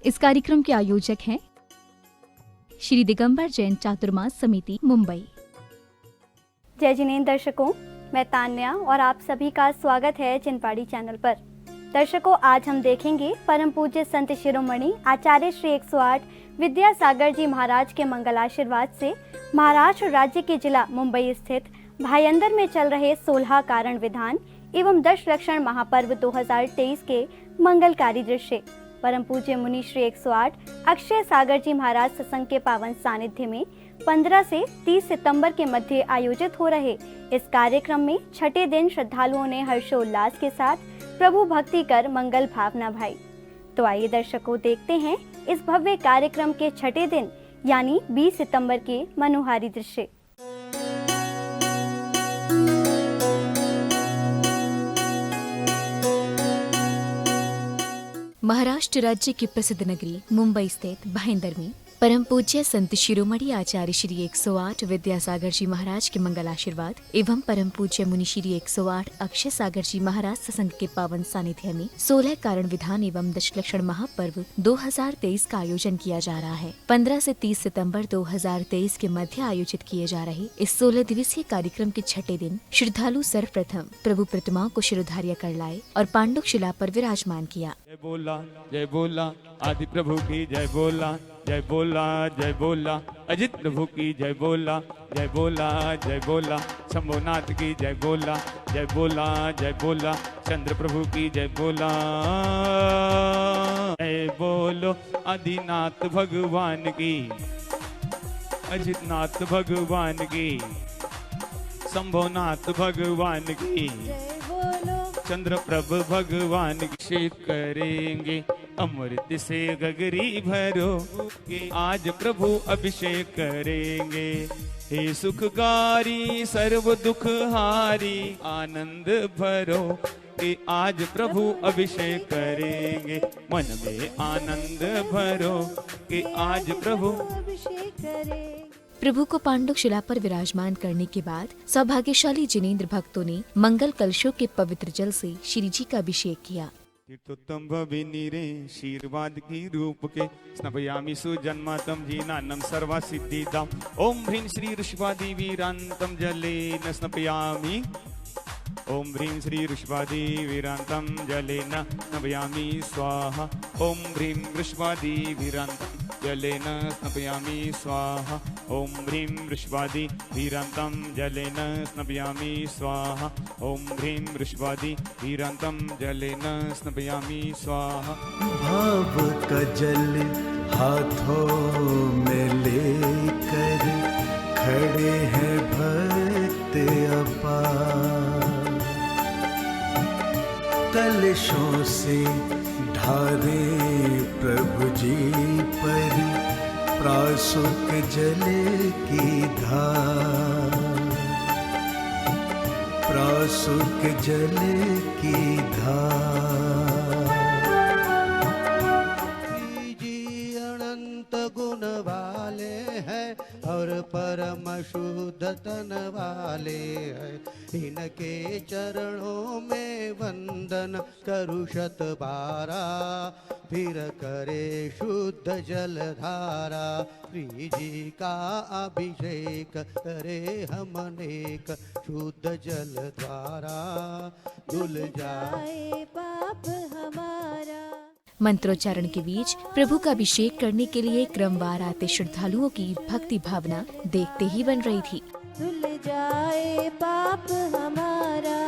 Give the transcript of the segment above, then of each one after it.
इस कार्यक्रम के आयोजक हैं श्री दिगंबर जैन चातुर्मास समिति, मुंबई। जय जिनेंद्र दर्शकों, मैं तान्या और आप सभी का स्वागत है चिनपाड़ी चैनल पर। दर्शकों, आज हम देखेंगे परम पूज्य संत शिरोमणि आचार्य श्री 108 विद्यासागर जी महाराज के मंगलाशीर्वाद से महाराष्ट्र राज्य के जिला मुंबई स्थित भायंदर में चल रहे 16 कारण विधान एवं 10 लक्षण महापर्व 2023 के मंगलकारी दृश्य। परम पूज्य मुनि श्री 108 अक्षय सागर जी महाराज सत्संग के पावन सानिध्य में 15 से 30 सितंबर के मध्य आयोजित हो रहे इस कार्यक्रम में छठे दिन श्रद्धालुओं ने हर्षोल्लास के साथ प्रभु भक्ति कर मंगल भावना भाई। तो आइए दर्शकों, देखते हैं इस भव्य कार्यक्रम के छठे दिन यानी 20 सितंबर के मनोहारी दृश्य। महाराष्ट्र राज्य की प्रसिद्ध नगरी मुंबई स्थित भाईंदर में परम पूज्य संत शिरोमणि आचार्य श्री 108 विद्यासागर जी महाराज के मंगलाशीर्वाद एवं परम पूज्य मुनि श्री 108 अक्षय सागर जी महाराज सत्संग के पावन सानिध्य में 16 कारण विधान एवं 10 लक्षण महापर्व 2023 का आयोजन किया जा रहा है। 15 से 30 सितंबर 2023 के मध्य आयोजित किए जा रहे इस 16 दिवसीय कार्यक्रम के छठे दिन श्रद्धालु सर्वप्रथम प्रभु प्रतिमाओं को शिरोधार्य कर लाए और पांडुक शिला पर विराजमान किया। जय बोला आदि प्रभु की जय बोला, जय बोला जय बोला अजित प्रभु की जय बोला, जय बोला जय बोला शंभुनाथ की जय बोला, जय बोला जय बोला चंद्र प्रभु की जय बोला। जय बोलो आदिनाथ भगवान की, अजितनाथ भगवान की, शंभुनाथ भगवान की, चंद्र प्रभु भगवान की करेंगे अमृत से गगरी भरो कि आज प्रभु अभिषेक करेंगे। हे सुखकारी सर्व दुख हारी आनंद भरो कि आज प्रभु अभिषेक करेंगे। मन में आनंद भरो कि आज प्रभु अभिषेक करेंगे। प्रभु को पांडुक शिला पर विराजमान करने के बाद सौभाग्यशाली जिनेंद्र भक्तों ने मंगल कलशों के पवित्र जल से श्री जी का अभिषेक किया। तीर्थोत्तम भविनीरे शीर्वाद की रूप के स्नपयामि सुजन्मातम जीनानम सर्वा सिद्धिदाम। ओम ह्रीं श्री ऋषभादि वीरांतम जलेन स्नपयामि। ओम ह्रीं श्री ऋषभादि वीरांतम जलेन स्नपयामि स्वाहा। ओम ह्रीं ऋषभादि वीरांतम जलेन स्नपयामि स्वाहा। ओम ह्रीं ऋषभादि वीरांतम जलेन स्नपयामि स्वाहा। ओम ह्रीं ऋषभादि वीरांतम जलेन स्नपयामि स्वाहा। भाव का जल हाथों में लेकर खड़े हैं भक्त अपार। कलशों से ढारे प्रभु जी पर प्रासुक जल की धार, प्रासुक जल की धार। जी अनंत गुण वाले हैं और परम शुद्ध तन वाले हैं। इनके चरणों में वंदन करूं शत बारा, फिर करे शुद्ध जल धारा। श्री जी का अभिषेक करे हम अनेक शुद्ध जल द्वारा, धुल जाए पाप हमारा। मंत्रोच्चारण के बीच प्रभु का अभिषेक करने के लिए क्रमवार आते श्रद्धालुओं की भक्ति भावना देखते ही बन रही थी। धुल जाए पाप हमारा,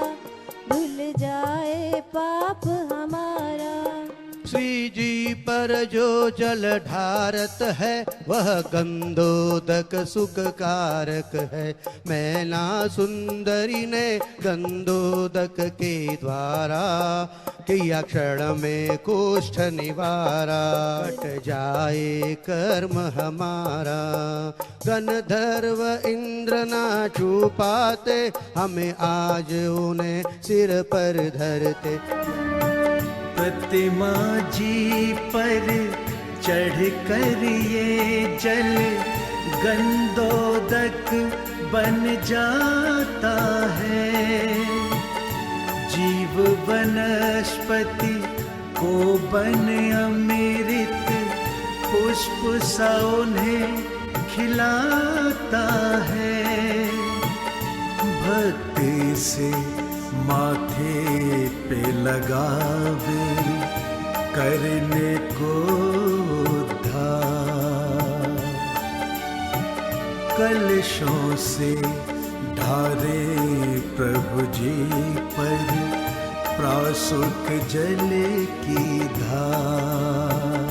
धुल जाए पाप हमारा। श्री जी पर जो जल ढारत है वह गंधोदक सुख कारक है। मैना सुंदरी ने गंधोदक के द्वारा किया क्षण में कुष्ठ निवारा। कट जाए कर्म हमारा, गंधर्व इंद्र ना छू पाते, हमें आज उन्हें सिर पर धरते। प्रतिमा जी पर चढ़ कर ये जल गंधोदक बन जाता है। जीव वनस्पति को बन अमृत पुष्प सा उन्हें खिलाता है। भक्ति से माथे पे लगावे करने को उद्धार। कलशों से ढारे प्रभु जी पर प्रासुक जल की धार।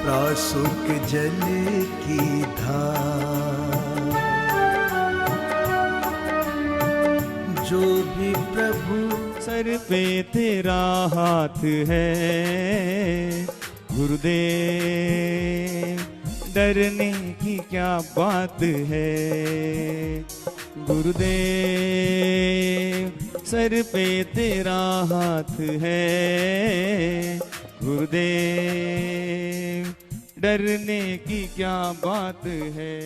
प्रासुक जल की धार। जो भी प्रभु सर पे तेरा हाथ है गुरुदेव, डरने की क्या बात है गुरुदेव। सर पे तेरा हाथ है गुरुदेव, डरने की क्या बात है।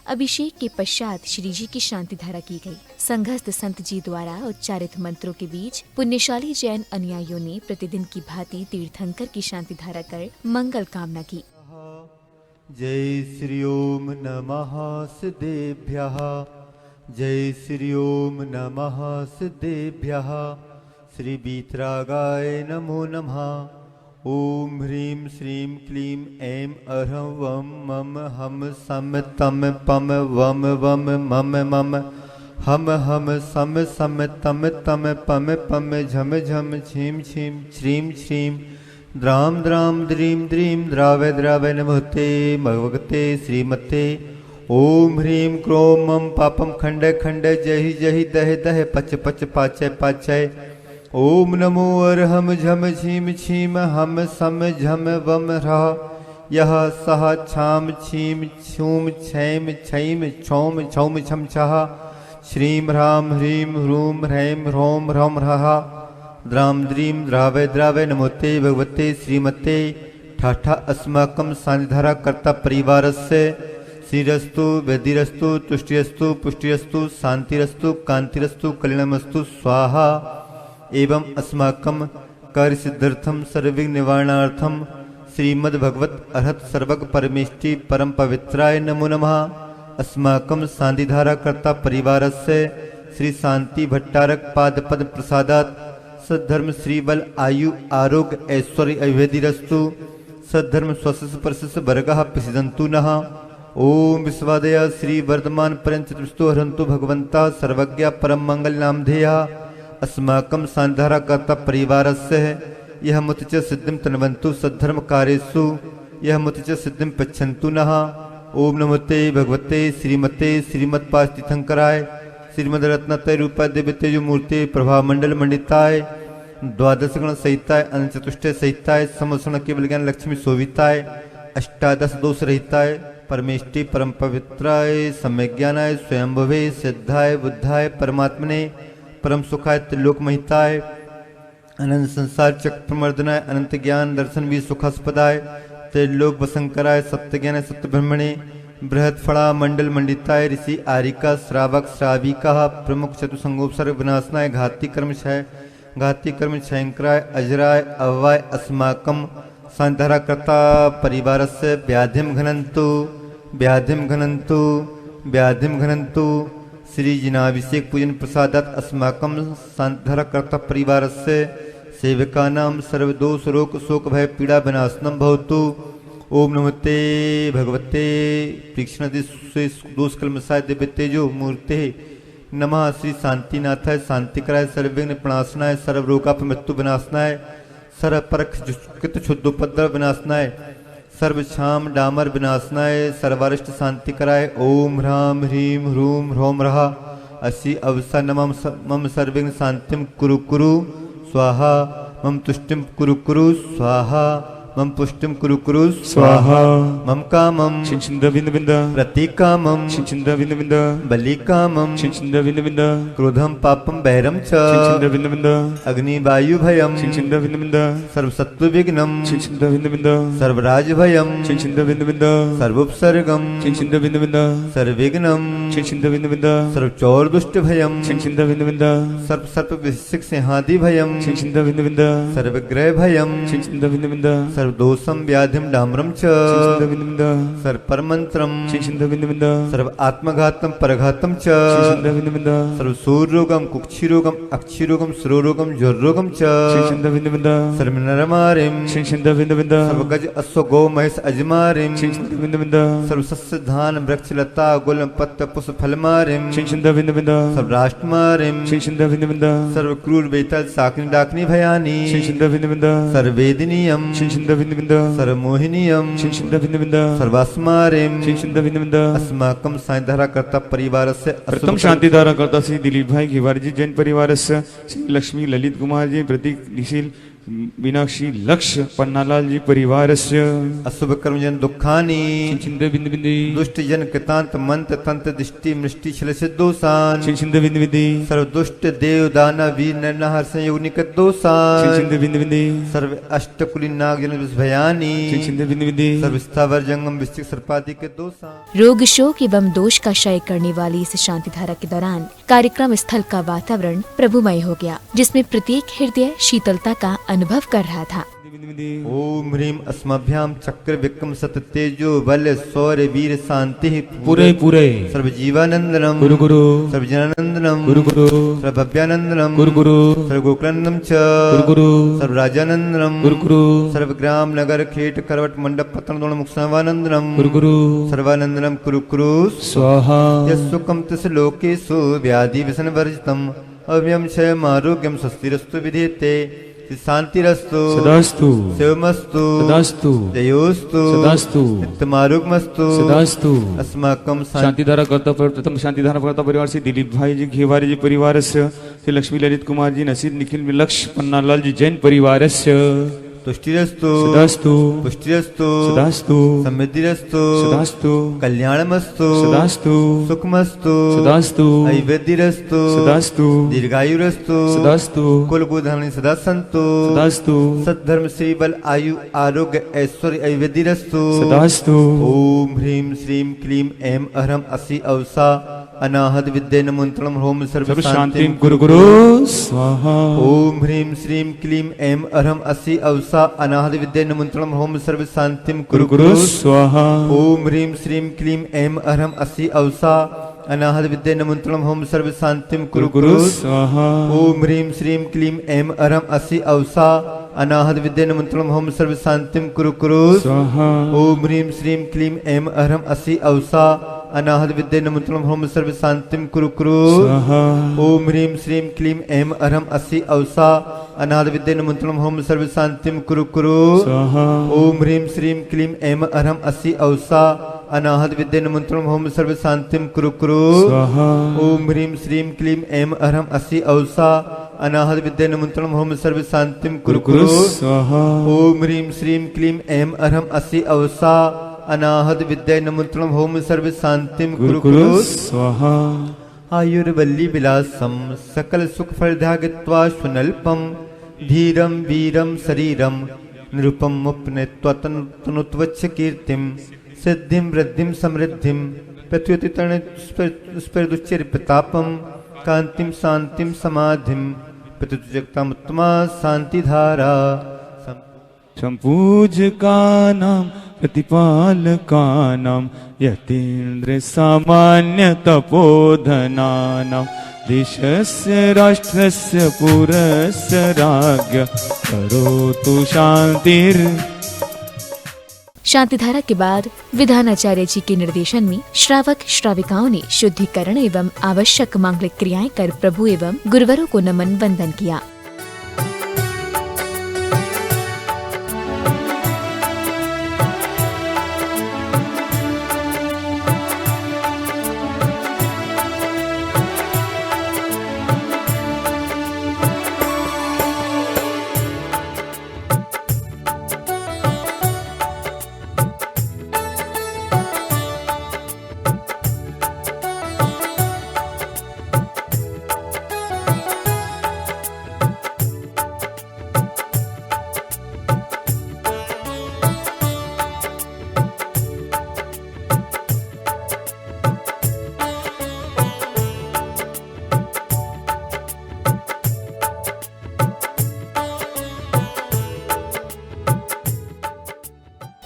अभिषेक के पश्चात श्री जी की शांति धारा की गई। संघस्थ संत जी द्वारा उच्चारित मंत्रों के बीच पुण्यशाली जैन अनुयायियों ने प्रतिदिन की भांति तीर्थंकर की शांति धारा कर मंगल कामना की। जय श्री ओम नमः सिद्धेभ्यः। जय श्री ओम नमः सिद्धेभ्यः। श्री वीतरागाय नमो नमः। ओम ह्रीं श्रीं क्लीं ऐं अरहं वं मम हम सम तम पम वम वम मम मम हम सम सम तम तम पम पम झम झम छीं छीं श्रीं श्रीं द्राम द्राम द्रीं द्रीं द्रावय द्रावय नमोते भगवते श्रीमते। ओम ह्रीं क्रों मम पापम खंड खंड जहि जहि दह दह पच पच पाचय पाचय। ओम नमो अरहम झम छीम छीम हम सम झम वम रह यह सह छाम छीम छूम छैम छैम छौम छौम छम छह। श्रीं ह्रां ह्रीं ह्रूं ह्रैं ह्रौं ह्रौं रहा द्राम द्रीं द्रावय द्रावय नमोते भगवते श्रीमते। ठाठा अस्माकं सानिधारा कर्ता परिवारस्य श्रीरस्तु वैदिरस्तु तुष्टिरस्तु पुष्टिरस्तु शांतिरस्तु कांतिरस्तु कल्याणमस्तु स्वाहा। एवं अस्माकं कार्य सिद्ध्यर्थम सर्वविघ्न निवारणार्थम श्रीमद् भगवत अर्हत सर्वग परमेष्टि परम पवित्राय नमो नमः। अस्माकं शांतिधारा कर्ता परिवारस्य श्री शांति भट्टारक पादपद प्रसादात् सद्धर्म श्रीबल आयु आरोग्य ऐश्वर्य अभिवृद्धिरस्तु। सद्धर्म स्वस्य परस्य वर्गः प्रसिद्धन्तु नः। ओम विश्वादया श्री वर्धमान पर्यंत चतुस्तु हरन्तु भगवन्तः सर्वज्ञ परम मंगल नामधेयः। अस्माकं सान्धारा कर्ता परिवारस्य यह मुत च सिद्धिं तन्वन्तु सद्धर्म कार्येषु यह मुत च सिद्धिं पच्छन्तु नः। ओम नमोते भगवते श्रीमते श्रीमत्पास्तीर्थंकराय श्रीमद् रत्नत्रय रूपाय दिव्य तेजो मूर्ति प्रभा मंडल मंडिताय द्वादश गण सहिताय अनंत चतुष्टय सहिताय समसण केवल ज्ञान लक्ष्मी शोभिताय अष्टादश दोष रहिताय परमेष्टि परम पवित्राय सम्यज्ञानाय स्वयंभवे सिद्धाय बुद्धाय परमात्मने परम सुखाय त्रिलोक महिताय अनंत संसार चक्र प्रमर्दनाय अनंत ज्ञान दर्शन भी सुखास्पदाय त्रिलोक वसंकराय सत्य ज्ञान सत्य ब्रह्मणे बृहत् फड़ा मंडल मंडिताय ऋषि आरिका श्रावक श्राविका प्रमुख चतुसंगोपसर्ग विनाशनाय घाती कर्म क्षयंकराय अजराय अव्वाय अस्माकं संधारा कर्ता परिवारस्य व्याधिं घनन्तु श्री जिनाभिषेक पूजन प्रसादात् अस्माकं संधारा कर्ता परिवारस्य सेवकानां सर्वदोष रोग शोक भय पीड़ा विनाशनं भवतु। ओम नमस्ते भगवते तीक्ष्णदि दोष कल्मषाय दिव्य तेजो मूर्ते नमः। श्री शांतिनाथाय शांतिकराय सर्वविघ्न प्रणाशनाय सर्वरोगापमृत्यु विनाशनाय सर्वपरख कृत क्षुद्रोपद्रव विनाशनाय सर्वक्षाम डामर विनाशनाय सर्वारिष्ट शांतिकराय। ओम ह्रां ह्रीं ह्रूं ह्रौं रहा असी अवसा नमः मम सर्वविघ्न शांतिं कुरु कुरु स्वाहा मम तुष्टिं कुरु कुरु स्वाहा मम पुष्टिं कुरु कुरु स्वाहा मम कामं चिंचिंदा बिंद बिंद प्रतिकामं चिंचिंदा बिंद बिंद बलिकामं चिंचिंदा बिंद बिंद क्रोधं पापं वैरं च चिंचिंदा बिंद बिंद अग्निवायु भयं चिंचिंदा बिंद बिंद सर्वसत्व विघ्नं चिंचिंदा बिंद बिंद सर्वराज भयं चिंचिंदा बिंद बिंद सर्वोपसर्गं चिंचिंदा बिंद बिंद सर्वविघ्नं चिंचिंदा बिंद बिंद सर्वचौर दुष्ट भयं चिंचिंदा बिंद बिंद सर्व विशिक सिंहादि भयं चिंचिंदा बिंद बिंद सर्वग्रह भयं चिंचिंदा बिंद बिंद सर्वदोषम व्याधिम डाम्रम च शिशिंदविंद सर्वपरमंत्रम शिशिंदविंद सर्व आत्मघातम परघातम च शिशिंदविंद सर्व सूर्यरोगम कुक्षिरोगम अक्षिरोगम सुरोगम ज्वरोगम च शिशिंदविंद सर्व नरमारिम शिशिंदविंद सर्व गज अश्व गौ महेश अजमारिम शिशिंदविंद सर्व सस्य धान वृक्ष लता गुलम पत्त पुष्प फलमारिम शिशिंदविंद सर्व राष्ट्रमारिम शिशिंदविंद सर्व क्रूर बेतल साकिनी डाकनी भयानी शिशिंदविंद सर्वेदिनियम शिशिंदविंद सर्वमोहिनीयम शिशिंदविंद सर्वास्मारिम शिशिंदविंद अस्माकं सायधारा करता परिवारस्य प्रथम शांतिधारा करता श्री दिलीप भाई घिवारजी जैन परिवारस्य श्री लक्ष्मी ललित कुमार जी प्रतीक निशील मीनाक्षी लक्ष्य पन्नालाल जी परिवारस्य अशुभ कर्म जन दुखानी शिशिंदविंद दुष्ट जन कृतांत मंत्र तंत्र दृष्टि मृष्टि छल सिद्धोसान शिशिंदविंद सर्व दुष्ट देव दानव वीर नरनाहर संयोग निकट दोषान शिशिंदविंद सर्व अष्टकुली नाग जन भयानी शिशिंदविंद सर्व स्थावर जंगम विस्तृत सर्पादि के दोषान रोग शोक एवं दोष का क्षय करने वाली इस शांति धारा के दौरान कार्यक्रम स्थल का वातावरण प्रभुमय हो गया, जिसमें प्रत्येक हृदय शीतलता का अनुभव कर रहा था। ओम ह्रीम अस्मभ्याम चक्र विक्रम सत तेजो बल शौर्य वीर शांति पूरे पूरे सर्व जीवानंदनम गुरु गुरु सर्व जनानंदनम गुरु गुरु सर्व भव्यानंदनम गुरु गुरु सर्व गोकुलानंदम च गुरु गुरु सर्व राजानंदनम गुरु गुरु सर्व ग्राम नगर खेट करवट मंडप पतन दोण मुक्सावानंदनम गुरु गुरु सर्वानंदनम कुरु कुरु स्वाहा यस्सुकम तस लोकेषु व्याधि व्यसन वर्जितम अव्यम क्षयम आरोग्यम स्वस्तिरस्तु विधीयते शांतिरस्तु सदास्तु शिवमस्तु सदास्तु जयोस्तु सदास्तु नित्यमारुगमस्तु सदास्तु अस्माकं शांतिधारा करता प्रथम शांतिधारा करता परिवार से दिलीप भाई जी घेवारी जी परिवार से श्री लक्ष्मी ललित कुमार जी नसीर निखिल लक्ष्य पन्नालाल जी जैन परिवार से तुष्टिरस्तु सदास्तु पुष्टिरस्तु सदास्तु समृद्धिरस्तु सदास्तु कल्याणमस्तु सदास्तु सुखमस्तु सदास्तु ऐवेद्यरस्तु सदास्तु दीर्घायुरस्तु सदास्तु कुलगोधानी सदा संतु सदास्तु सद्धर्म श्री बल आयु आरोग्य ऐश्वर्य ऐवेद्यरस्तु सदास्तु ओम ह्रीम श्रीम क्लीम ऐम अहरम असि अवसा अनाहत विद्ये नमोन्तरम होम सर्व सर्व शांति शांति गुरु गुरु स्वाहा ओम ह्रीम श्रीम क्लीम ऐम अहरम असि अवसा अनाहत विद्ये नमोन्तरम होम सर्व शांति गुरु गुरु स्वाहा ओम ह्रीम श्रीम क्लीम ऐम अहरम असि अवसा अनाहत विद्ये नमोन्तरम होम सर्व शांति गुरु गुरु स्वाहा ओम ह्रीम श्रीम क्लीम ऐम अहरम असि अवसा अनाहत विद्ये नमोन्तरम होम सर्व शांति कुरु कुरु स्वाहा ओम ह्रीम श्रीम क्लीम ऐम अहरम असि अवसा अनाहत विद्ये नमोन्तरम होम सर्व शांति कुरु कुरु स्वाहा ओम ह्रीम श्रीम क्लीम ऐम अहरम असि अवसा अनाहत विद्ये नमोन्तरम होम सर्व शांति कुरु कुरु स्वाहा ओम ह्रीम श्रीम क्लीम ऐम अहरम असि अवसा अनाहत विद्ये नमोन्तरम होम सर्व शांति कुरु कुरु स्वाहा ओम ह्रीम श्रीम क्लीम ऐम अहरम असि अवसा अनाहत विद्ये नमोन्तरम होम सर्व शांति कुरु कुरु स्वाहा ओम ह्रीम श्रीम क्लीम ऐम अहरम असि अवसा अनाहत विद्ये नमोन्तरम होम सर्व शांति गुरु गुरु स्वाहा आयुर्वल्ली विलासम सकल सुख फलधागित्वा स्वनल्पम धीरम वीरम शरीरम निरुपम मुपनेत्वतनुत्वच्छ कीर्तिम सिद्धिम वृद्धिम समृद्धिम प्रत्युतितरण स्पर्दुच्चर प्रतापम कांतिम शांतिम समाधिम प्रत्युजक्तामुत्तमा शांतिधारा संपूजका नाम प्रतिपालका नाम यतीन्द्र सामान्य तपोधनानां देशस्य राष्ट्रस्य पुरस्य राज्ञ करोतु शांतिर। शांतिधारा के बाद विधानाचार्य जी के निर्देशन में श्रावक श्राविकाओं ने शुद्धिकरण एवं आवश्यक मांगलिक क्रियाएं कर प्रभु एवं गुरुवरों को नमन वंदन किया।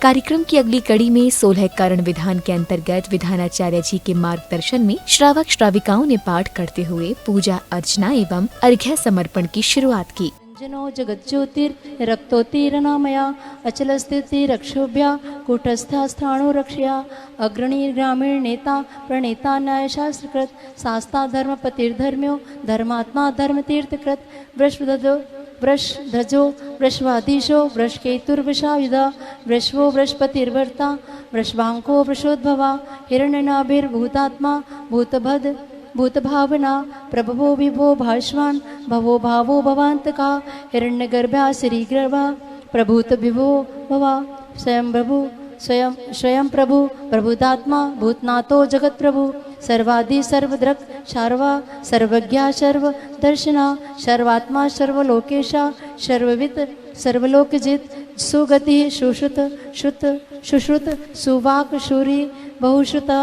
कार्यक्रम की अगली कड़ी में 16 कारण विधान के अंतर्गत विधानाचार्य जी के मार्गदर्शन में श्रावक श्राविकाओं ने पाठ करते हुए पूजा अर्चना एवं अर्घ्य समर्पण की शुरुआत की। जनो जगज्योतिर रक्तोत्तीर्णमया अचल स्थिति रक्षोभ्या कूटस्था स्थाणु रक्षया अग्रणी ग्रामीण नेता प्रणेता न्याय शास्त्रकृत शास्ता धर्मपतिर्धर्म्यो धर्मात्मा धर्मतीर्थकृत वृषध्वजो वृषवाधीशो वृषकेतुर्वृषायुधा वृषवो बृहस्पतिर्वर्ता वृषभांको वृषोद्भवा हिरण्यनाभिर्भूतात्मा भूतभद भूतभावना प्रभवो विभो भाष्वान् भवो भावो भवान्तका हिरण्यगर्भा श्रीगर्भा प्रभूत विभो भवा स्वयं प्रभु प्रभुतात्मा भूतनाथो जगत प्रभु सर्वादि सर्वदृक् सर्वा सर्वज्ञा सर्वदर्शना सर्वात्मा सर्वलोकेशा सर्ववित् सर्वलोकजित् सुगति सुश्रुत श्रुत सुश्रुत सुवाक् शूरी बहुश्रुता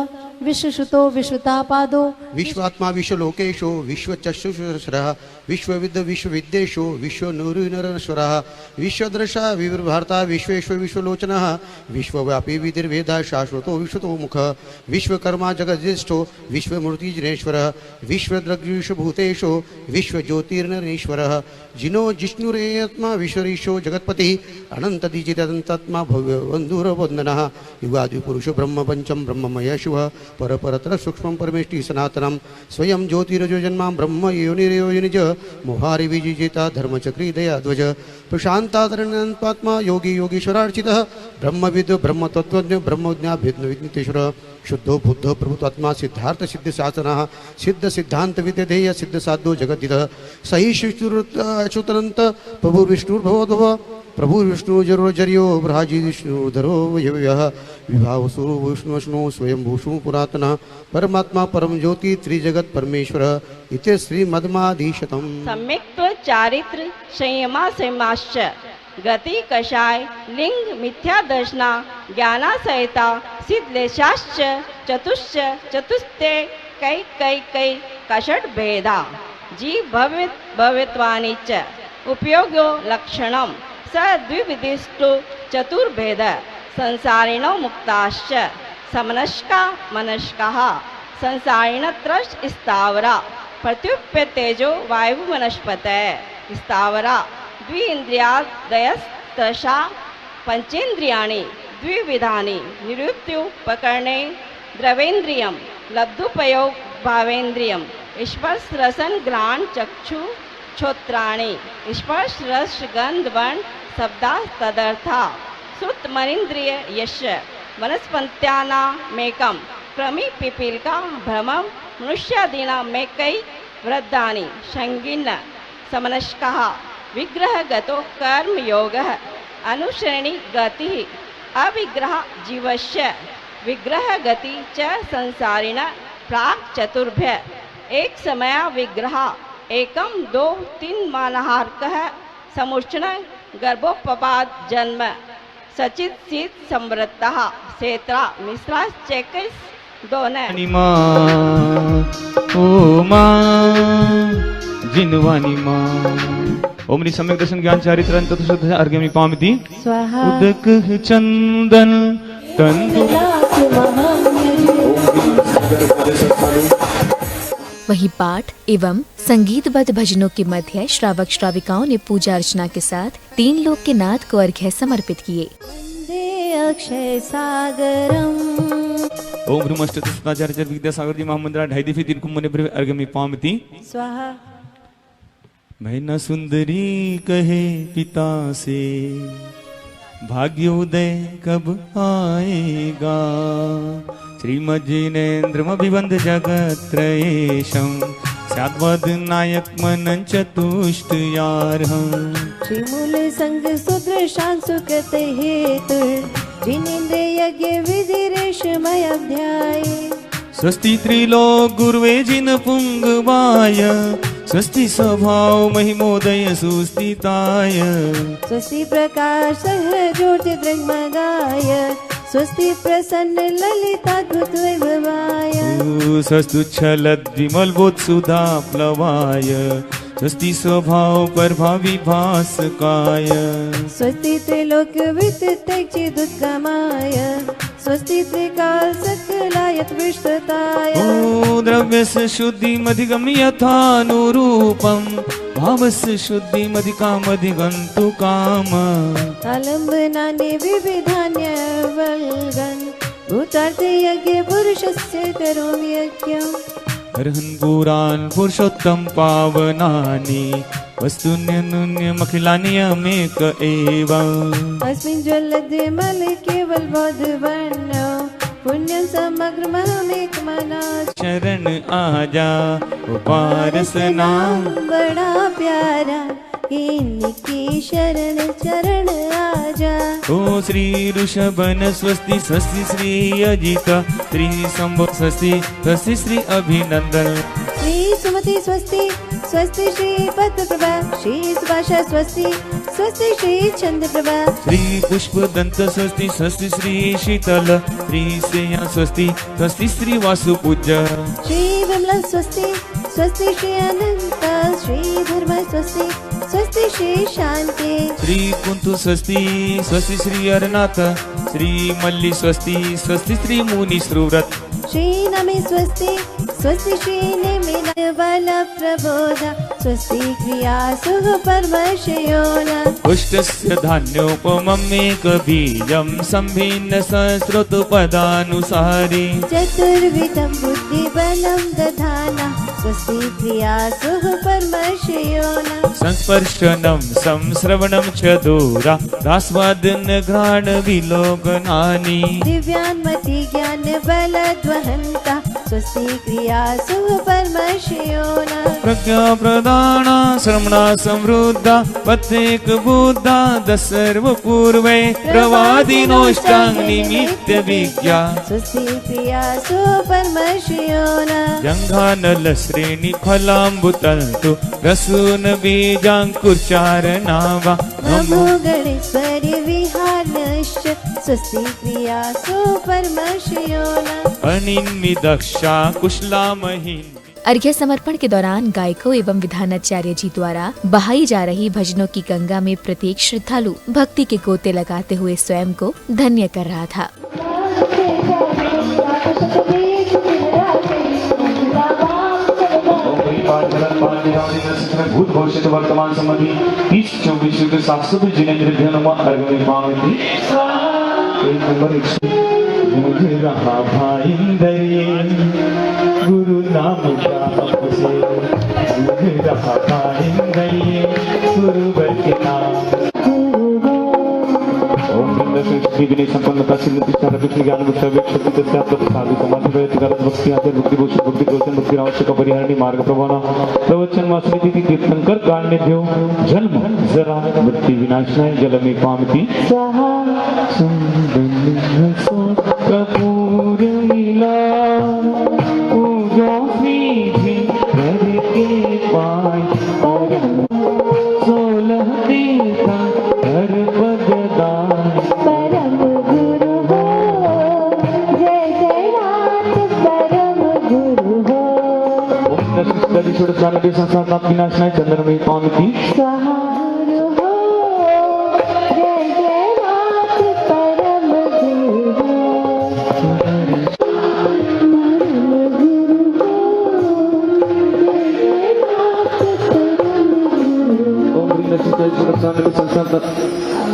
विश्वश्रुतो विश्वतापादो विश्वात्मा विश्वलोकेशो विश्वचक्षुषरः विश्वविद् विश्वविद्येशो विश्वनूरिनरश्वरः विश्वदृशा विवर्भार्ता विश्वेश्वर विश्वलोचनः विश्वव्यापी विधिर्वेदः शाश्वतो विश्वतोमुखः विश्वकर्मा जगज्येष्ठो विश्वमूर्तिजनेश्वरः विश्वदृग्विश्वभूतेशो विश्वज्योतिर्नरेश्वरः जिनो जिष्णुरेत्मा विश्वरीशो जगत्पतिः अनन्तदिजिदनन्तात्मा भवबन्धुरवन्दनः युगादिपुरुषो ब्रह्म पंचम ब्रह्ममय शिवः परपरतर सूक्ष्मं परमेष्टि सनातनं स्वयं ज्योतिरजो जन्मा ब्रह्म योनिरयोनिज मोहारि विजिजिता धर्मचक्री दयाध्वज प्रशांतातरणात्मा योगी योगीश्वरार्चितः ब्रह्मविद् ब्रह्मतत्त्वज्ञ ब्रह्मज्ञाभिज्ञ शुद्धो बुद्धो प्रभुतात्मा सिद्धार्थ सिद्ध शासनः सिद्ध सिद्धांत विद्यधेय सिद्ध साधो जगद्दिदः सही अच्युतनंत प्रभु विष्णुर्भवोद्भव प्रभु विष्णु जरो ब्रहाजी विष्णुधरो यव्यः विभावसुरो विष्णु स्वयं भूषु पुरातनः परमात्मा परम ज्योति त्रिजगत परमेश्वर इति श्रीमद्माधीशतम् सम्यक्त्व चारित्र संयमा संयमाश्च गति कषाय लिंग मिथ्या दर्शना ज्ञाना सहिता सिद्धलेशाश्च चतुश्च चतुस्ते कै कै कै कषट भेदा जीव भवित भवित्वानि च उपयोगो लक्षणम स द्विविधिष्टो चतुर्भेद संसारिणो मुक्ताश्च समनस्का मनस्काः संसारिणत्रश्च स्थावरा प्रत्युप्यतेजो वायु वनस्पतय स्थावरा द्विन्द्रियादयस्तशा पंचेन्द्रियाणि द्विविधानि निरुक्त्युपकरणे द्रवेन्द्रियं लब्धुपयोग भावेन्द्रियं स्पर्श रसन घ्राण चक्षु श्रोत्राणि स्पर्श रस गंध वर्ण शब्दा तदर्था श्रुत मनीन्द्रिय यश वनस्पत्यानामेकं क्रमी पिपीलिका भ्रमं मनुष्यादीनामेकै वृद्धानि संगीन समनस्काः विग्रहगतो कर्मयोगः अनुसरणी गति अविग्रह जीवस्य विग्रह गति च संसारिण प्राक् चतुर्भ्य एक समया विग्रह एकम दो तीन मानहारकः समुच्चन गर्भोपपाद जन्म सचित शीत समृद्धः सेत्रा मिश्रा चेकिस दोने निमा ओ मां जिनवानी मां ओमनी सम्यक दर्शन ज्ञान चारित्र तत्शुद्ध अर्घ्यमि पामिति स्वाहा उदक चंदन तंतु। वहीं पाठ एवं संगीतबद्ध भजनों के मध्य श्रावक श्राविकाओं ने पूजा अर्चना के साथ 3 लोक के नाथ को अर्घ्य समर्पित किए। वन्दे अक्षय सागरम् ओम ब्रह्मष्टचार्य विद्यासागर जी महामंदिर 2.5 दिन कुंभने अर्घ्यमि पामिति स्वाहा मैना सुंदरी कहे पिता से भाग्योदय कब आएगा श्रीमज्जिनेन्द्रमभिवन्द जगत्त्रयेशं स्याद्वद नायक मनन चतुष्टयार्हम् श्रीमूल संग सूत्र शांसुकृत हेतु जिनेन्द्र यज्ञ विधिरेशमय अध्याय स्वस्ति त्रिलोक गुरुवे जिन पुंगवाय स्वस्ति स्वभाव महिमोदय सुस्थिताय स्वस्ति प्रकाश ज्योति दृग्मगाय स्वस्ति प्रसन्न ललिताद्भुत वैभवाय स्वस्तु छलद्विमल बोध सुधा प्लवाय स्वस्ति स्वभाव प्रभावी भास काय स्वस्ति त्रैलोक्यवित् त्यज्यदुत्तमाय स्वस्ति त्रिकाल सकलायत विष्टताय ओ द्रव्यस्य शुद्धिमधिगम्य यथानुरूपं भावस्य शुद्धिमधिकामधिगन्तु काम आलम्बनानि विविधान्यवल्गन् भूतार्थे यज्ञे पुरुषस्य करोमि यज्ञम् अर्हन् पुरान् पुरुषोत्तम पावनानि वस्तुन्यनुन्यमखिलानि अमेक एव अस्मिन् ज्वलते मले केवल बोधवर्णो पुण्यं समग्रमहमेकमना शरण आजा उपारस नाम बड़ा प्यारा इनकी शरण चरण आजा ओ श्री ऋषभन स्वस्ति स्वस्ति श्री अजित श्री शंभो स्वस्ति स्वस्ति श्री अभिनंदन श्री सुमति स्वस्ति स्वस्ति श्री पद्मप्रभा श्री सुभाषा स्वस्ति स्वस्ति श्री चंद्रप्रभा श्री पुष्पदंत स्वस्ति स्वस्ति श्री शीतल श्री सेया स्वस्ति स्वस्ति श्री वासुपूज्य श्री विमला स्वस्ति स्वस्ति श्री अनंत श्री धर्म स्वस्ति स्वस्ति श्री शांति श्री कुंतु स्वस्ति स्वस्ति श्री अरनाथ श्री मल्ली स्वस्ति स्वस्ति श्री मुनि श्रुव्रत श्री नमे स्वस्ति स्वस्ति श्री निमिन बल प्रबोधा स्वस्ति क्रिया सुख परमशयोना पुष्टस्य धान्योपममेक बीजं संभिन्न संस्कृतपदानुसारी चतुर्विधं बुद्धिबलं दधाना स्वस्ति क्रिया सुख परमशयोना संस्पर्शनं संश्रवणं च दूरा दास्वादन घ्राण विलोकनानि दिव्यान्मति ज्ञान बलद्वहन्ता स्वस्ति क्रिया सुख परमशयोना प्रज्ञा प्रदाना श्रमणा समृद्धा प्रत्येक बुद्धा दसर्व पूर्वे प्रवादिनोष्टांग निमित्त विज्ञा स्वस्ति क्रिया सुख परमशयोना जंघानल श्रेणी फलाम्बुतन्तु रसून बीजांकुरचारणावा नमो गणेश्वरि विहारश्च स्वस्ति क्रिया सुख परमशयोना अनिन्मि दक्षा कुशला महीन। अर्घ्य समर्पण के दौरान गायकों एवं विधानाचार्य जी द्वारा बहाई जा रही भजनों की गंगा में प्रत्येक श्रद्धालु भक्ति के गोते लगाते हुए स्वयं को धन्य कर रहा था। भूत भविष्य वर्तमान संबंधी 30-24 युग शास्त्र जिनेन्द्र ध्यान मुझे रहा भाई गुरु नाम का से मुझे रहा भाई गुरु के नाम ओम विनय संपन्नता सिद्धि विष्णु ज्ञान शक्ति साधु समाधि भक्ति आदि बुद्धि भूषण बुद्धि गोचन बुद्धि आवश्यक परिहरणी मार्ग प्रवाह प्रवचन वास्मिति कीर्तन कर काण्य देव जन्म जरा मृत्यु विनाशनाय जल में पामती स्वाहा कपूर मिला पूजो विधि करके पाए 16 देवता हर पददान परम गुरु हो जय जय नाथ परम गुरु हो ओम नमः शिवाय के संसार विनाशनाय चंद्र में पामती स्वाहा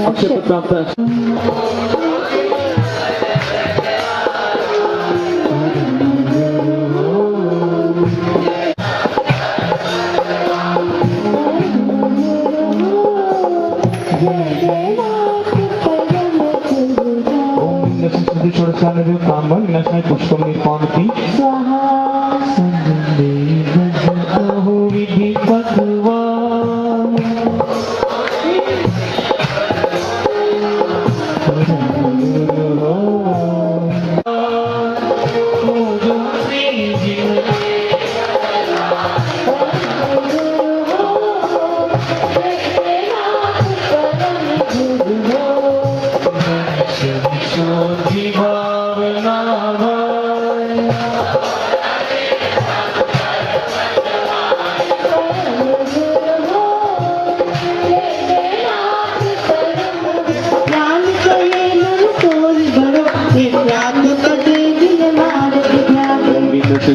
अक्षय प्राप्त है पुष्पम निपाती विधि पथवा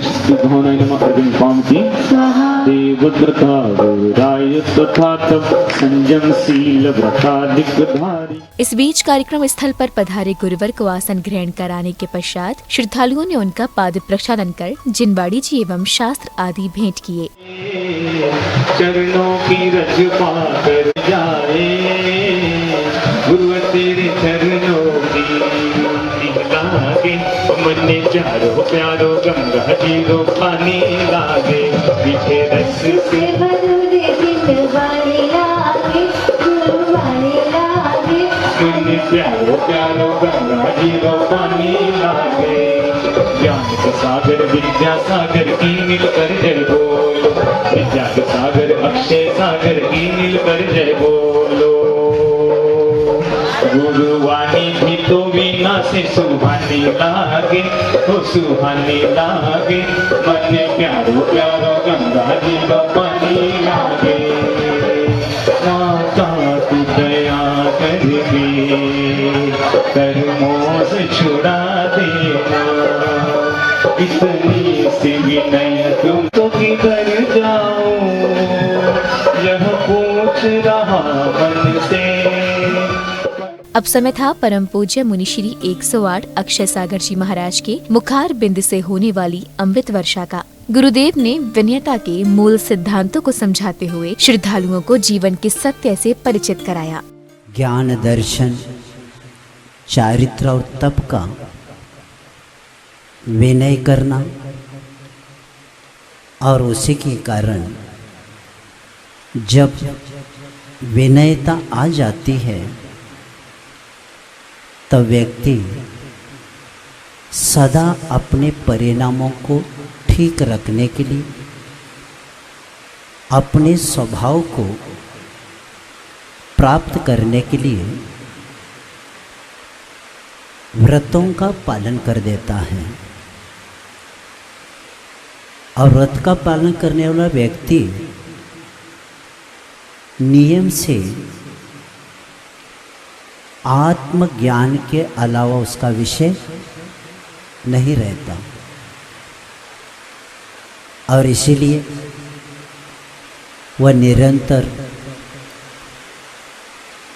शक्तिघोनाय नमः अर्जुन पामकी देवव्रता गौराय तथा तप संयम शील व्रताधिकधारी। इस बीच कार्यक्रम स्थल पर पधारे गुरुवर को आसन ग्रहण कराने के पश्चात श्रद्धालुओं ने उनका पाद प्रक्षालन कर जिनवाड़ी जी एवं शास्त्र आदि भेंट किए। चरणों की रज पाकर जाए गुरुवर तेरे चरणों की लागे मन चारो प्यारो गंगा जीरो पानी लागे पीछे रस से मन प्यारो प्यारो गंगा जीरो पानी लागे ज्ञान के सागर विद्या सागर की मिलकर जय बोलो विद्या के सागर अक्षय सागर की मिलकर जय बोलो। गुरुवाणी भी तो बिना से सुहानी लागे तो सुहानी लागे मन प्यारो प्यारो गंगा जी का पानी लागे। माता तू दया करके कर्मों से छुड़ा देना इतनी सी विनय तुम तो किधर जाओ यह पूछ रहा मन से। अब समय था परम पूज्य मुनि श्री 108 अक्षय सागर जी महाराज के मुखार बिंद से होने वाली अमृत वर्षा का। गुरुदेव ने विनयता के मूल सिद्धांतों को समझाते हुए श्रद्धालुओं को जीवन के सत्य से परिचित कराया। ज्ञान दर्शन चारित्र और तप का विनय करना और उसी के कारण जब विनयता आ जाती है तब व्यक्ति सदा अपने परिणामों को ठीक रखने के लिए अपने स्वभाव को प्राप्त करने के लिए व्रतों का पालन कर देता है। और व्रत का पालन करने वाला व्यक्ति नियम से आत्मज्ञान के अलावा उसका विषय नहीं रहता और इसीलिए वह निरंतर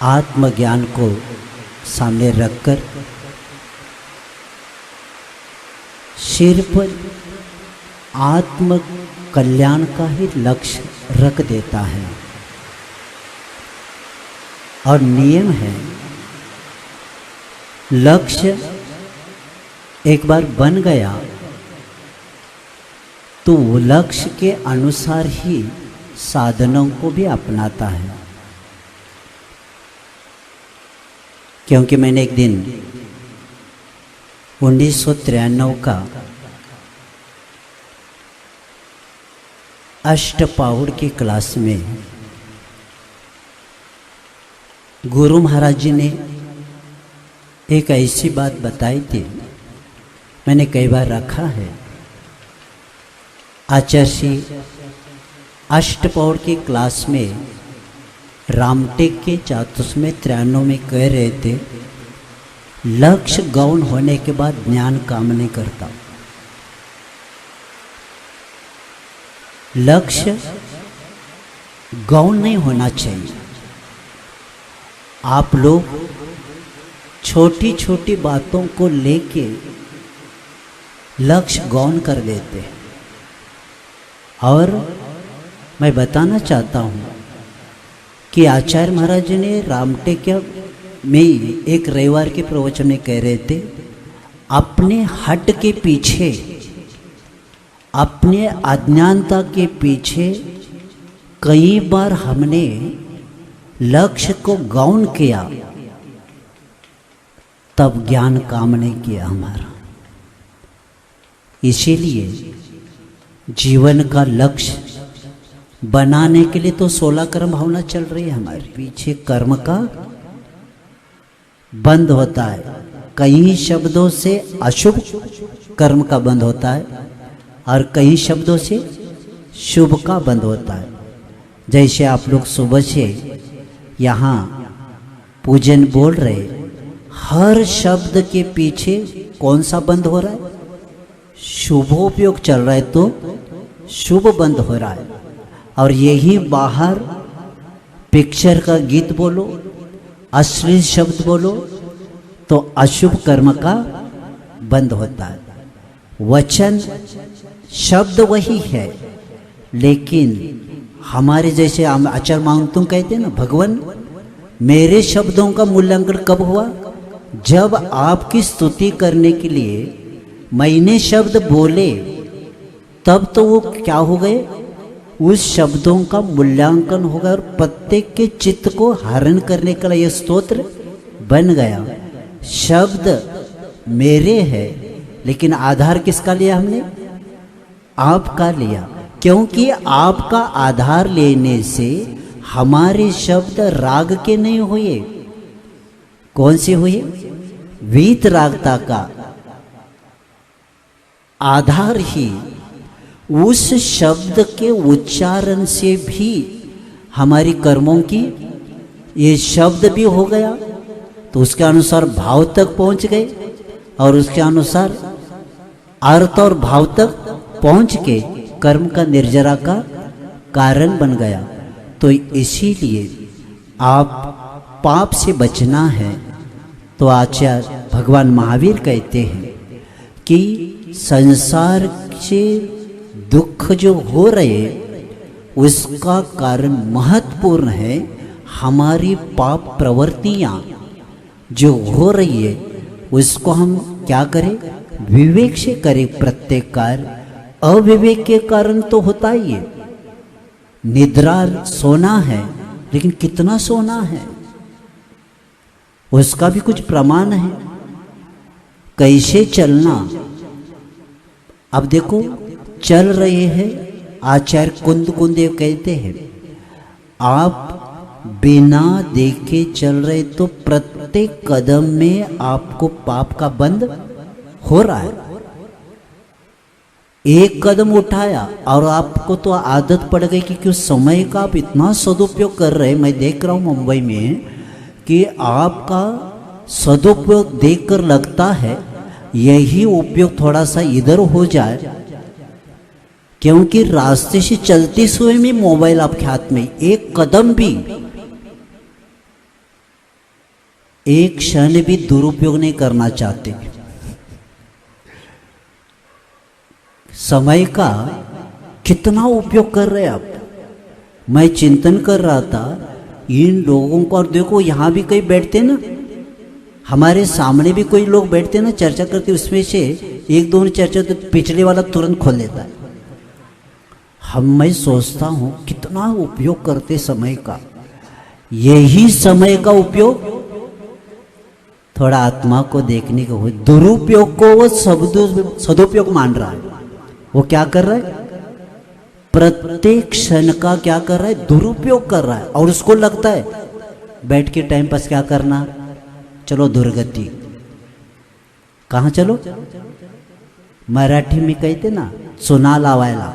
आत्मज्ञान को सामने रखकर सिर पर आत्म कल्याण का ही लक्ष्य रख देता है। और नियम है लक्ष्य एक बार बन गया तो वो लक्ष्य के अनुसार ही साधनों को भी अपनाता है। क्योंकि मैंने एक दिन 1993 का अष्टपाउड़ की क्लास में गुरु महाराज जी ने एक ऐसी बात बताई थी, मैंने कई बार रखा है। आचार्य श्री अष्टपौड़ की क्लास में रामटेक के 493 में कह रहे थे लक्ष्य गौण होने के बाद ज्ञान काम नहीं करता। लक्ष्य गौण नहीं होना चाहिए। आप लोग छोटी छोटी बातों को लेके लक्ष्य गौण कर देते हैं। और मैं बताना चाहता हूँ कि आचार्य महाराज जी ने रामटेक में एक रविवार के प्रवचन में कह रहे थे अपने हट के पीछे, अपने अज्ञानता के पीछे कई बार हमने लक्ष्य को गौण किया, तब ज्ञान काम नहीं किया हमारा। इसीलिए जीवन का लक्ष्य बनाने के लिए तो 16 कर्म भावना चल रही है हमारे पीछे। कर्म का बंद होता है, कई शब्दों से अशुभ कर्म का बंद होता है और कई शब्दों से शुभ का बंद होता है। जैसे आप लोग सुबह से यहाँ पूजन बोल रहे, हर शब्द के पीछे कौन सा बंद हो रहा है? शुभोपयोग चल रहा है तो शुभ बंद हो रहा है, और यही बाहर पिक्चर का गीत बोलो, अश्लील शब्द बोलो तो अशुभ कर्म का बंद होता है। वचन शब्द वही है, लेकिन हमारे जैसे आचार्य मांगतुंग कहते हैं ना, भगवान मेरे शब्दों का मूल्यांकन कब हुआ? जब आपकी स्तुति करने के लिए मैंने शब्द बोले, तब तो वो क्या हो गए, उस शब्दों का मूल्यांकन होगा और प्रत्येक के चित्त को हरण करने का यह स्तोत्र बन गया। शब्द मेरे है, लेकिन आधार किसका लिया हमने? आपका लिया, क्योंकि आपका आधार लेने से हमारे शब्द राग के नहीं हुए। कौन से हुए? वीत रागता का आधार ही उस शब्द के उच्चारण से भी हमारी कर्मों की ये शब्द भी हो गया, तो उसके अनुसार भाव तक पहुंच गए, और उसके अनुसार अर्थ और भाव तक पहुंच के कर्म का निर्जरा का कारण बन गया। तो इसीलिए आप पाप से बचना है तो आचार्य भगवान महावीर कहते हैं कि संसार से दुख जो हो रहे उसका कारण महत्वपूर्ण है हमारी पाप प्रवृत्तियाँ जो हो रही है, उसको हम क्या करें? विवेक से करें प्रत्येक कार्य। अविवेक के कारण तो होता ही है। निद्रा सोना है, लेकिन कितना सोना है उसका भी कुछ प्रमाण है। कैसे चलना, अब देखो चल रहे हैं, आचार्य कुंद कुंदेव कहते हैं आप बिना देखे चल रहे तो प्रत्येक कदम में आपको पाप का बंध हो रहा है। एक कदम उठाया और आपको तो आदत पड़ गई कि उस समय का आप इतना सदुपयोग कर रहे हैं। मैं देख रहा हूँ मुंबई में कि आपका सदुपयोग देखकर लगता है यही उपयोग थोड़ा सा इधर हो जाए, क्योंकि रास्ते से चलते हुए में मोबाइल आपके हाथ में, एक कदम भी, एक क्षण भी दुरुपयोग नहीं करना चाहते। समय का कितना उपयोग कर रहे हैं आप? मैं चिंतन कर रहा था इन लोगों को, और देखो यहाँ भी कई बैठते ना, हमारे सामने भी कोई लोग बैठते ना चर्चा करते, उसमें से एक दो चर्चा तो पिछले वाला तुरंत खोल लेता है। मैं सोचता हूँ कितना उपयोग करते समय का। यही समय का उपयोग थोड़ा आत्मा को देखने को हो, दुरुपयोग को वो सदुपयोग मान रहा है। वो क्या कर रहा है? प्रत्येक क्षण का क्या कर रहा है? दुरुपयोग कर रहा है। और उसको लगता है बैठ के टाइम पास क्या करना, चलो दुर्गति। कहाँ चलो? मराठी में कहते ना चुना लावायला,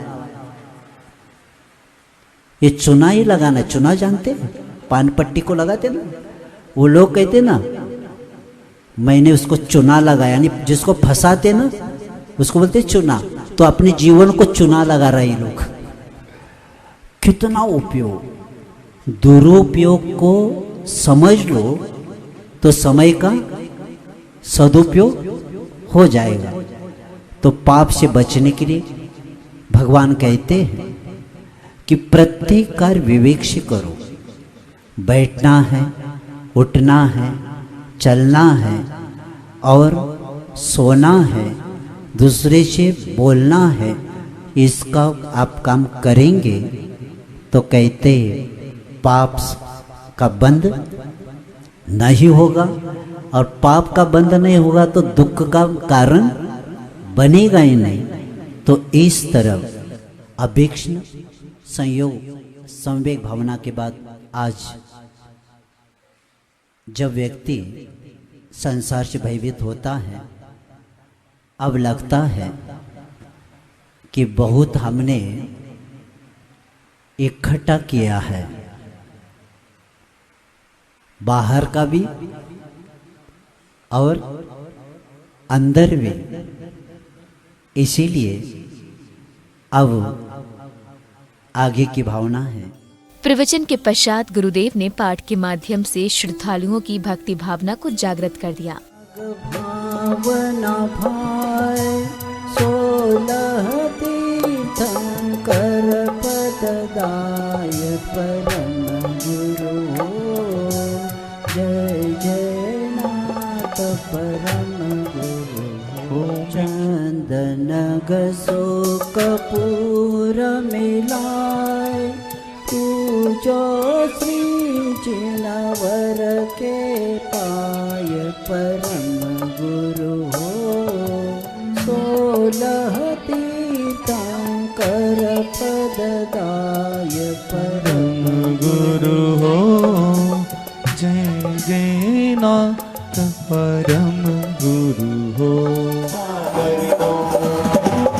ये चुना ही लगाना। चुना जानते हैं, पान पट्टी को लगाते ना, वो लोग कहते ना मैंने उसको चुना लगाया, यानी जिसको फंसाते ना उसको बोलते चुना। तो अपने जीवन को चुना लगा रहे लोग। कितना उपयोग, दुरुपयोग को समझ लो तो समय का सदुपयोग हो जाएगा। तो पाप से बचने के लिए भगवान कहते हैं कि प्रत्येक कार्य विवेक से करो। बैठना है, उठना है, चलना है और सोना है, दूसरे से बोलना है, इसका आप काम करेंगे तो कहते पाप का बंध नहीं होगा, और पाप का बंध नहीं होगा तो दुख का कारण बनेगा ही नहीं। तो इस तरह अपेक्षण संयोग संवेग भावना के बाद आज जब व्यक्ति संसार से भयभीत होता है, अब लगता है कि बहुत हमने इकट्ठा किया है, बाहर का भी और अंदर भी। इसीलिए अब आगे की भावना है। प्रवचन के पश्चात गुरुदेव ने पाठ के माध्यम से श्रद्धालुओं की भक्ति भावना को जागृत कर दिया। भावना भाई 16 तीर्थंकर पददाय परम गुरु जय जय नाथ परम गुरु चंदन गसो कपूर मिलाए पूजो श्री जिनवर के पाय परम गुरु हो 16 तीर्थंकर पददाय परम गुरु हो जय जय नाथ परम गुरु हो।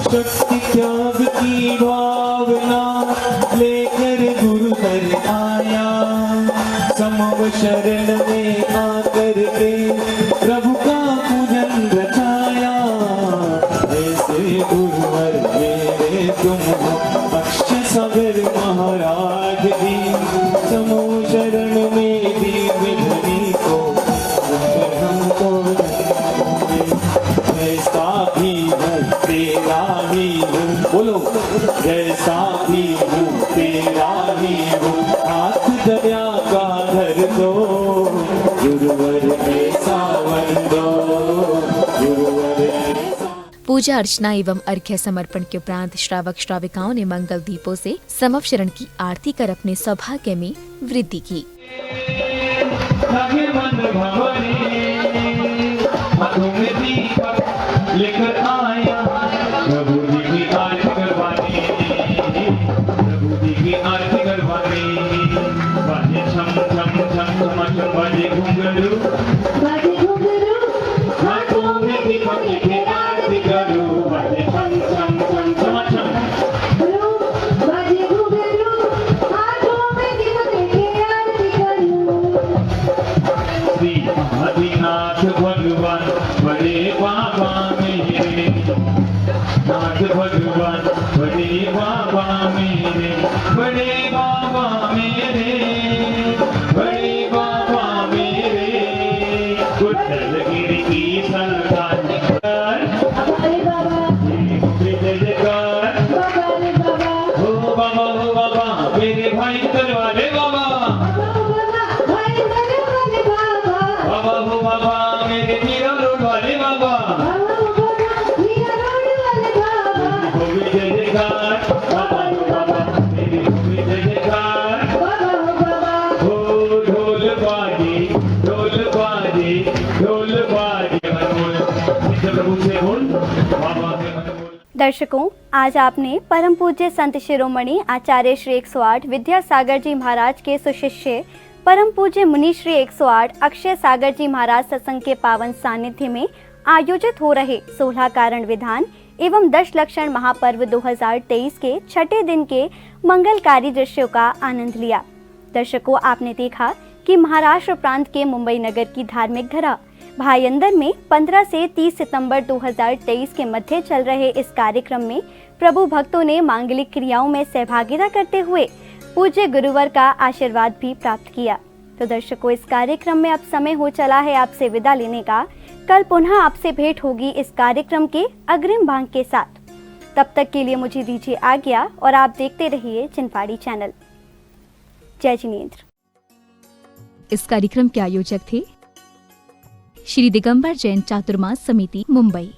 शक्ति त्याग की भावना लेकर गुरु घर आया, समव शरण में आकर के प्रभु का पूजन रचाया। ऐसे गुरुवर मेरे तुम हो अक्षय सागर महाराज जी, समव शरण में दिव्य धनी को हमको जैसा भी हूँ तेरा ही हूँ, बोलो जैसा भी हूँ तेरा ही हूँ, हाथ दया का धर दो गुरुवर ऐसा वर दो गुरुवर। पूजा अर्चना एवं अर्घ्य समर्पण के उपरांत श्रावक श्राविकाओं ने मंगल दीपों से समव शरण की आरती कर अपने सौभाग्य में वृद्धि की। लेकर आया प्रभु जी की आरती करवानी, प्रभु जी की आरती करवानी। बाजे छम छम छम छम छम बाजे घुंघरू, बाजे घुंघरू हाथों में दीपक लेके आरती करो। बाजे छम छम छम छम छम बाजे घुंघरू हाथों में दीपक लेके आरती करो। श्री आदिनाथ भगवान बड़े बाबा मेरे, नाथ भगवान बड़े बाबा मेरे, बड़े बाबा मेरे, बड़े बाबा मेरे। कुंडलगिरी की सरदार हमारे बाबा जय जयकार हो बाबा मेरे भाई करवाले बाबा, बाबा हो बाबा मेरे मीरा रोड वाले बाबा, जय जयकार बाबा हो बाबा मेरे जय जयकार हो। ढोल बाजे ढोल बाजे ढोल बाजे प्रभु से बोल बाबा से बोल। दर्शकों, आज आपने परम पूज्य संत शिरोमणि आचार्य श्री 108 विद्यासागर जी महाराज के सुशिष्य परम पूज्य मुनि श्री 108 अक्षय सागर जी महाराज सत्संग के पावन सानिध्य में आयोजित हो रहे 16 कारण विधान एवं 10 लक्षण महापर्व 2023 के छठे दिन के मंगलकारी दृश्यों का आनंद लिया। दर्शकों, आपने देखा कि महाराष्ट्र प्रांत के मुंबई नगर की धार्मिक धरा भायंदर में 15 से 30 सितंबर 2023 के मध्य चल रहे इस कार्यक्रम में प्रभु भक्तों ने मांगलिक क्रियाओं में सहभागिता करते हुए पूज्य गुरुवर का आशीर्वाद भी प्राप्त किया। तो दर्शकों, इस कार्यक्रम में अब समय हो चला है आपसे विदा लेने का। कल पुनः आपसे भेंट होगी इस कार्यक्रम के अग्रिम भाग के साथ। तब तक के लिए मुझे दीजिए आज्ञा और आप देखते रहिए चिनपाड़ी चैनल। जय जिनेंद्र। इस कार्यक्रम के आयोजक थे श्री दिगंबर जैन चातुर्मास समिति, मुंबई।